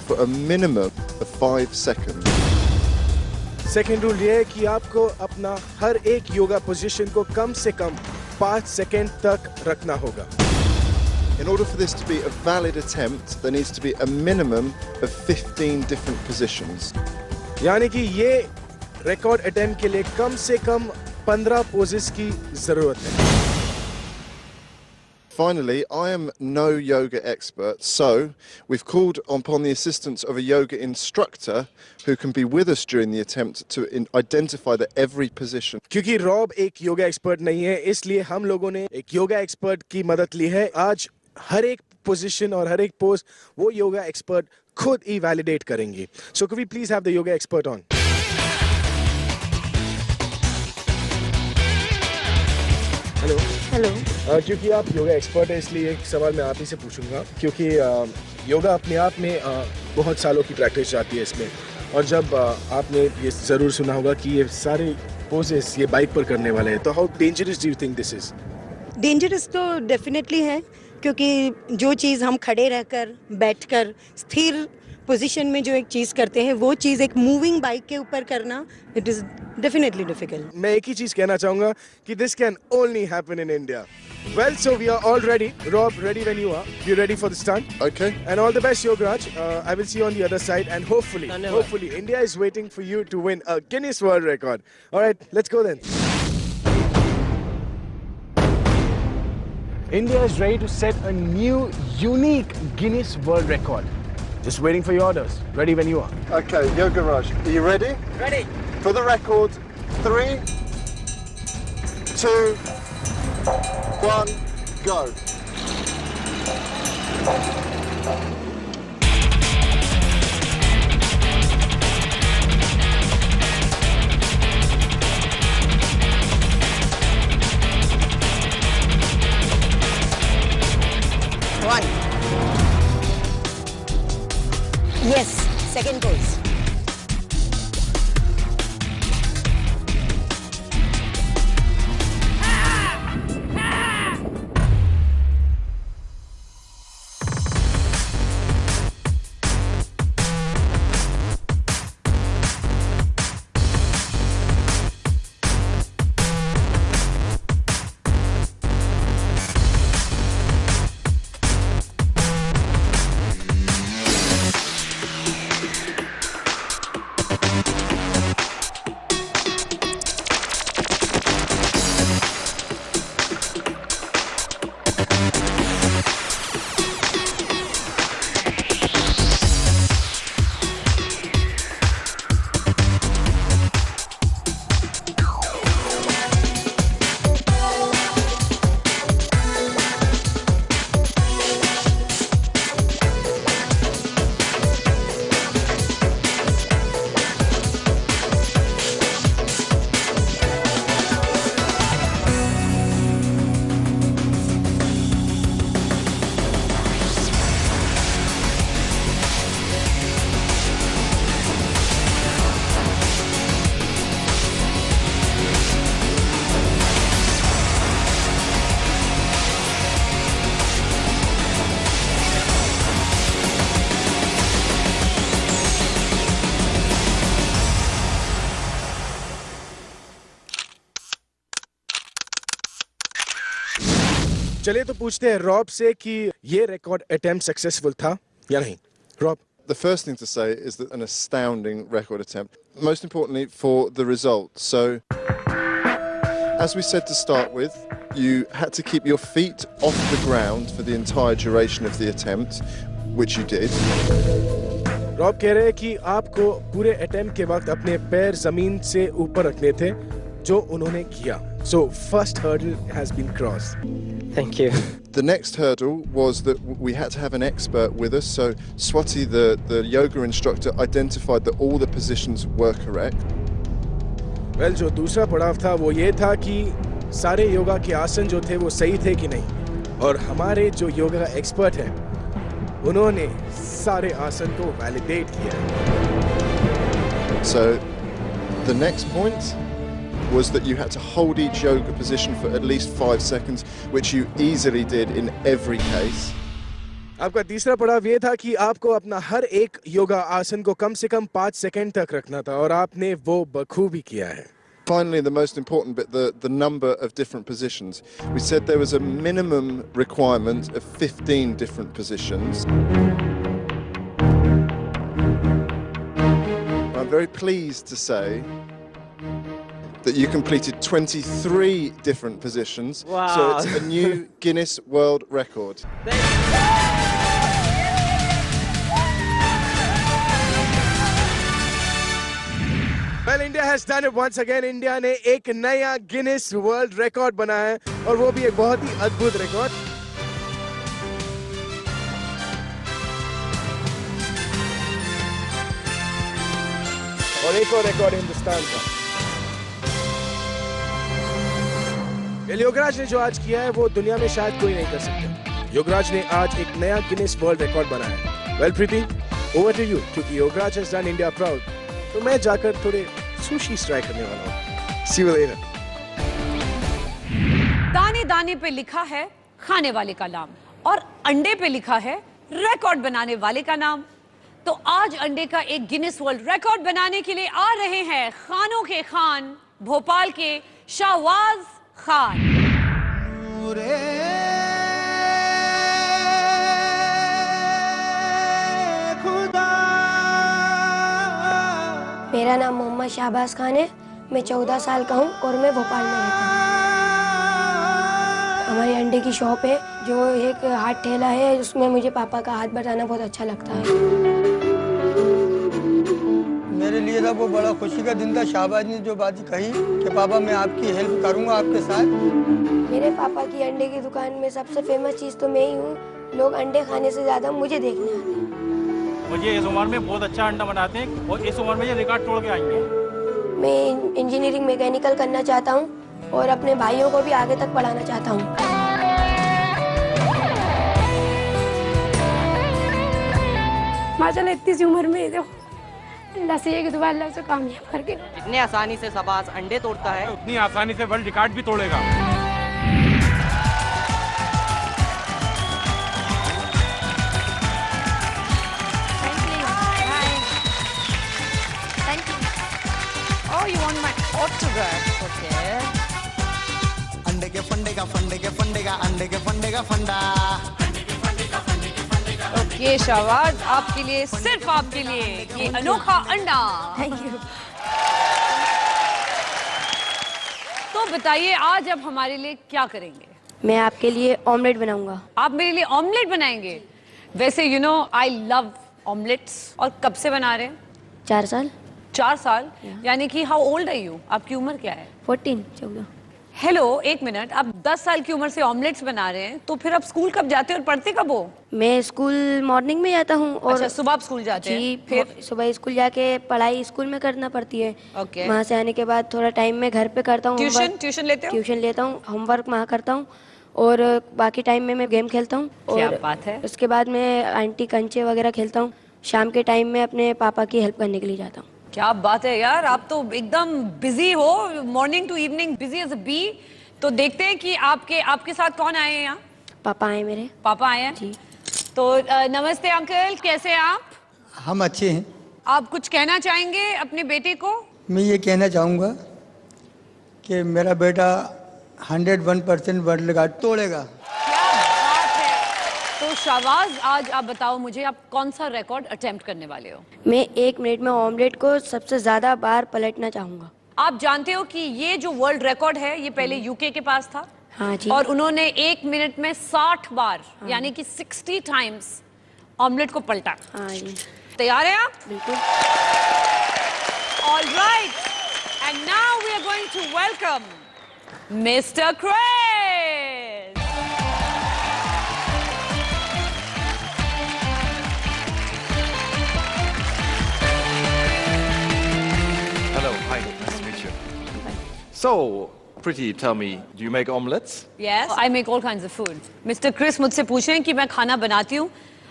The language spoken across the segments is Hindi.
for a minimum of 5 seconds. Second rule ये है कि आपको अपना हर एक योगा पोजीशन को कम से कम 5 सेकंड तक रखना होगा. In order for this to be a valid attempt, there needs to be a minimum of 15 different positions. यानी कि ये रिकॉर्ड अटेम्प्ट के लिए कम से कम 15 पोजेस की जरूरत है. Finally, I am no yoga expert, so we've called upon the assistance of a yoga instructor who can be with us during the attempt to identify that every position. क्योंकि रॉब एक योगा एक्सपर्ट नहीं है, इसलिए हम लोगों ने एक योगा एक्सपर्ट की मदद ली है. आज हर एक पोजीशन और हर एक पोज वो योगा एक्सपर्ट खुद ही वैलिडेट करेंगे. So could we please have the yoga expert on? Hello. Hello. क्योंकि आप योगा एक्सपर्ट है इसलिए एक सवाल मैं आप ही से पूछूंगा, क्योंकि योगा अपने आप में बहुत सालों की प्रैक्टिस जाती है इसमें. और जब आपने ये ज़रूर सुना होगा कि ये सारे पोजेस ये बाइक पर करने वाले हैं, तो how dangerous do you think this is? Dangerous तो डेफिनेटली है, क्योंकि जो चीज़ हम खड़े रहकर बैठकर स्थिर पोजीशन में जो एक चीज़ करते हैं वो चीज़ एक मूविंग बाइक के ऊपर करना, इट इज़ डेफिनेटली डिफिकल्ट. मैं एक ही चीज़ कहना चाहूँगा कि this can only happen in India. Well, so we are all ready. Rob, ready when you are. You ready for the stunt? Okay. And all the best, Yogaraj. I will see you on the other side, and hopefully, India is waiting for you to win a Guinness World Record. All right, let's go then. India is ready to set a new, unique Guinness World Record. Just waiting for your orders. Ready when you are. Okay, Yogaraj, are you ready? Ready. For the record, 3, 2, 1, go. One. Yes, second pose. चलिए तो पूछते हैं रॉब से कि ये रिकॉर्ड अटेम्प्ट सक्सेसफुल था या नहीं. Rob. The first thing to say is that an astounding record attempt. Most importantly for the results. So, as we said to start with, you had to keep your feet off the ground for the entire duration of the attempt, which you did. Rob कह रहे हैं कि आपको पूरे अटेम्प्ट के वक्त अपने पैर जमीन से ऊपर रखने थे, जो उन्होंने किया. So first hurdle has been crossed. Thank you. The next hurdle was that we had to have an expert with us. So Swati, the yoga instructor, identified that all the positions were correct. Well, जो दूसरा पड़ाव था वो ये था कि सारे योगा के आसन जो थे वो सही थे कि नहीं, और हमारे जो योगा एक्सपर्ट हैं उन्होंने सारे आसन को वैलिडेट किया. So the next point was that you had to hold each yoga position for at least 5 seconds, which you easily did in every case. आपका तीसरा पड़ाव ये था कि आपको अपना हर एक योगा आसन को कम से कम 5 सेकंड तक रखना था और आपने वो बखूबी किया है। Finally, the most important bit, the number of different positions. We said there was a minimum requirement of 15 different positions. I'm very pleased to say that you completed 23 different positions. Wow. So it's a new Guinness World Record. Well, India has done it once again. India ने एक नया गिनेस वर्ल्ड रिकॉर्ड बनाया है और वो भी एक बहुत ही अद्भुत रिकॉर्ड। और एक और रिकॉर्ड हिंदुस्तान का। योगराज ने जो आज किया है वो दुनिया में शायद कोई नहीं कर सकता। योगराज ने आज एक नया गिनेस वर्ल्ड रिकॉर्ड बनाया है। Well, Preeti, over to you, क्योंकि Yograj has done India proud. तो मैं जाकर थोड़े सुशी ट्राई करने वाला हूँ। See you later. दाने दाने पे लिखा है खाने वाले का नाम और अंडे पे लिखा है रिकॉर्ड बनाने वाले का नाम। तो आज अंडे का एक गिनेस वर्ल्ड रिकॉर्ड बनाने के लिए आ रहे हैं खानों के खान, भोपाल के शाहवाज खान। मेरा नाम मोहम्मद शाहबाज खान है। मैं 14 साल का हूँ और मैं भोपाल में रहता हूँ। हमारी अंडे की शॉप है जो एक हाथ ठेला है, उसमें मुझे पापा का हाथ बटाना बहुत अच्छा लगता है। मेरे लिए था वो बड़ा खुशी का दिन था। शाहबाज ने जो बात कही कि पापा मैं आपकी हेल्प करूँगा आपके साथ। मेरे पापा की अंडे की दुकान में सबसे फेमस चीज़ तो मैं ही हूँ। लोग अंडे खाने से ज़्यादा मुझे देखने आते हैं। मुझे इस उम्र में बहुत अच्छा अंडा बनाते हैं और इस उम्र में ये रिकॉर्ड तोड़ के आएंगे। मैं इंजीनियरिंग मैकेनिकल करना चाहता हूँ और अपने भाइयों को भी आगे तक पढ़ाना चाहता हूँ। माशाल्लाह इतनी सी उम्र में अल्लाह से एक दुआ अल्लाह से कामयाब करके। जितने आसानी से शाहबाज अंडे तोड़ता है उतनी आसानी से वर्ल्ड रिकॉर्ड भी तोड़ेगा। You want my autograph? Okay. अंडे के फंडे का अंडे के फंडे का फंडा। Okay, शाहबाज, आपके लिए, सिर्फ आपके लिए ये अनोखा अंडा। Thank you. तो बताइए आज आप हमारे लिए क्या करेंगे? मैं आपके लिए ऑमलेट बनाऊंगा। आप मेरे लिए ऑमलेट बनाएंगे? वैसे you know I love omelettes. और कब से बना रहे हैं? 4 साल। 4 साल? यानी कि हाउ ओल्ड आर यू? आपकी उम्र क्या है? 14। हेलो, एक मिनट, आप 10 साल की उम्र से ऑमलेट्स बना रहे हैं, तो फिर आप स्कूल कब जाते हैं और पढ़ते कब हो? मैं स्कूल मॉर्निंग में जाता हूँ। और अच्छा, सुबह आप स्कूल जाते हैं? फिर सुबह स्कूल जाके पढ़ाई स्कूल में करना पड़ती है। ओके। वहाँ से आने के बाद थोड़ा टाइम में घर पे करता हूँ। ट्यूशन लेते हो? ट्यूशन लेता हूँ, होमवर्क वहाँ करता हूँ और बाकी टाइम में मैं गेम खेलता हूँ। क्या बात है। उसके बाद मैं आंटी कंचे वगैरह खेलता हूँ। शाम के टाइम में अपने पापा की हेल्प करने के लिए जाता हूँ। क्या बात है यार, आप तो एकदम बिजी हो, morning to evening busy as a bee. तो देखते हैं कि आपके साथ कौन आए हैं यहाँ? पापा आए मेरे। पापा आए हैं जी। तो नमस्ते अंकल, कैसे हैं आप? हम अच्छे हैं। आप कुछ कहना चाहेंगे अपने बेटे को? मैं ये कहना चाहूँगा कि मेरा बेटा 101% वर्ल्ड रिकॉर्ड तोड़ेगा। क्या बात है। तो शाहबाज, आज आप बताओ मुझे, आप कौन सा रिकॉर्ड अटेम्प्ट करने वाले हो? मैं 1 मिनट में ऑमलेट को सबसे ज्यादा बार पलटना चाहूंगा। आप जानते हो कि ये जो वर्ल्ड रिकॉर्ड है ये पहले यूके के पास था। हाँ जी। और उन्होंने 1 मिनट में 60 बार यानी कि 60 टाइम्स ऑमलेट को पलटा। हाँ जी। तैयार हैं आप? बिल्कुल। All right. And now we are going to welcome Mr. Chris. Hello, hi, nice to meet you. So, Pretty, tell me, do you make omelets? Yes, I make all kinds of food. Mr. Chris मुझसे पूछ रहे हैं कि मैं खाना बनाती हूँ।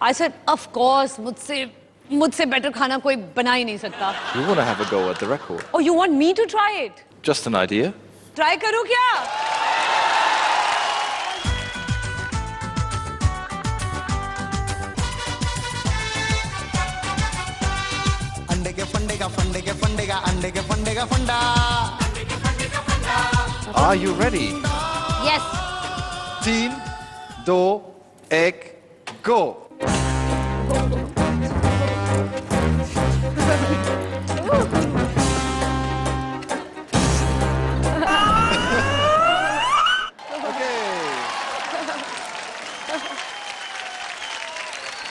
I said, of course, मुझसे better खाना कोई बना ही नहीं सकता। You want to have a go at the record? Oh, you want me to try it? Just an idea. Try करूँ क्या? के फंडे का फंडे के फंडे का अंडे के फंडे का फंडा। Are you ready? Yes. 3, 2, 1, go.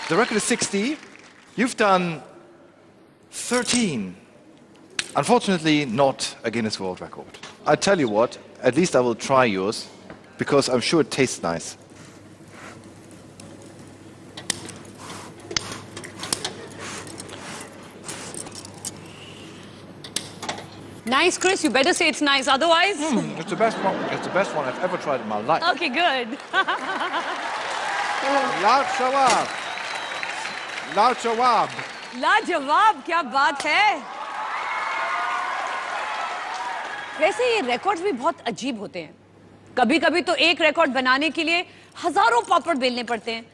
The record is 60. You've done 13. Unfortunately, not a Guinness World Record. I tell you what, at least I will try yours, because I'm sure it tastes nice. Nice, Chris. You better say it's nice, otherwise. It's the best one. It's the best one I've ever tried in my life. Okay, good. Lajawab. Lajawab. लाजवाब, क्या बात है। वैसे ये रिकॉर्ड्स भी बहुत अजीब होते हैं। कभी-कभी तो एक रिकॉर्ड बनाने के लिए हजारों पापड़ बेलने पड़ते हैं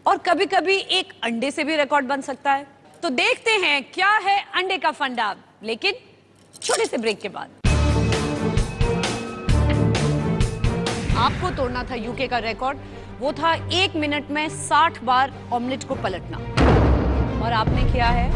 और कभी-कभी एक अंडे से भी रिकॉर्ड बन सकता है। तो देखते हैं क्या है अंडे का फंडा, लेकिन छोटे से ब्रेक के बाद। आपको तोड़ना था यूके का रिकॉर्ड, वो था 1 मिनट में 60 बार ऑमलेट को पलटना, और आपने किया है